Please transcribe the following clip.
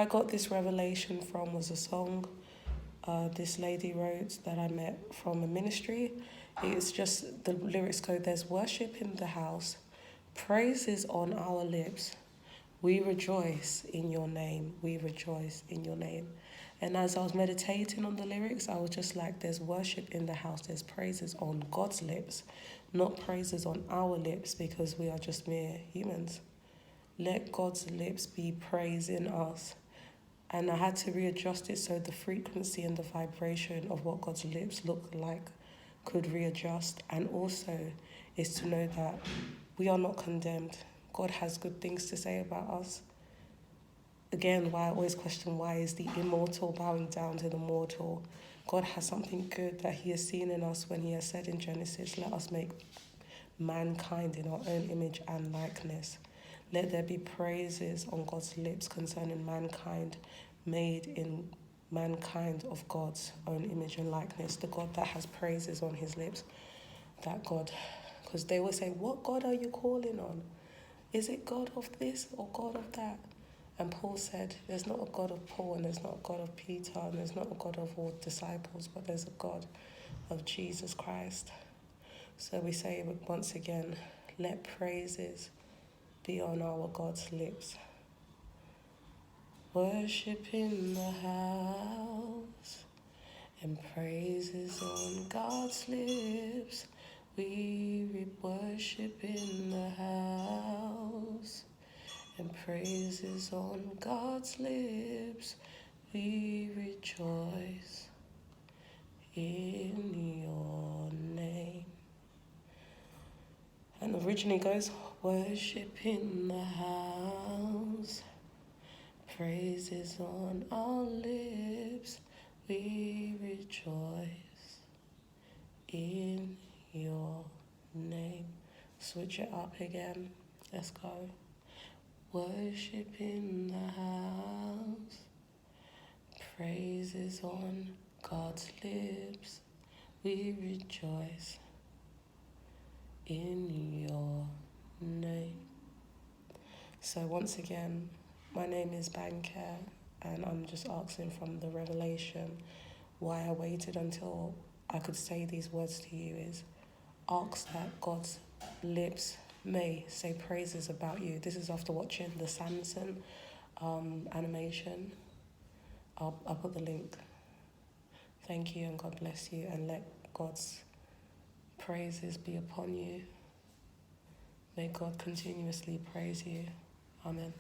I got this revelation from was a song this lady wrote that I met from a ministry. It's just the lyrics go, there's worship in the house, praises on our lips. We rejoice in your name. We rejoice in your name. And as I was meditating on the lyrics, I was just like, there's worship in the house. There's praises on God's lips, not praises on our lips because we are just mere humans. Let God's lips be praising us. And I had to readjust it so the frequency and the vibration of what God's lips look like could readjust. And also is to know that we are not condemned. God has good things to say about us. Again, why I always question, why is the immortal bowing down to the mortal? God has something good that he has seen in us when he has said in Genesis, let us make mankind in our own image and likeness. Let there be praises on God's lips concerning mankind, made in mankind of God's own image and likeness. The God that has praises on his lips. That God. Because they will say, what God are you calling on? Is it God of this or God of that? And Paul said, there's not a God of Paul, and there's not a God of Peter, and there's not a God of all disciples, but there's a God of Jesus Christ. So we say once again, let praises be on our God's lips. Worship in the house, and praises on God's lips. We worship in the house, and praises on God's lips. We rejoice in your name. And originally goes, worship in the house, praises on our lips. We rejoice in your name. Switch it up again. Let's go. Worship in the house, praises on God's lips. We rejoice in your name. So once again, my name is Banker, and I'm just asking from the revelation why I waited until I could say these words to you is ask that God's lips may say praises about you. This is after watching the Samson animation. I'll put the link. Thank you and God bless you, and let God's praises be upon you. May God continuously praise you. Amen.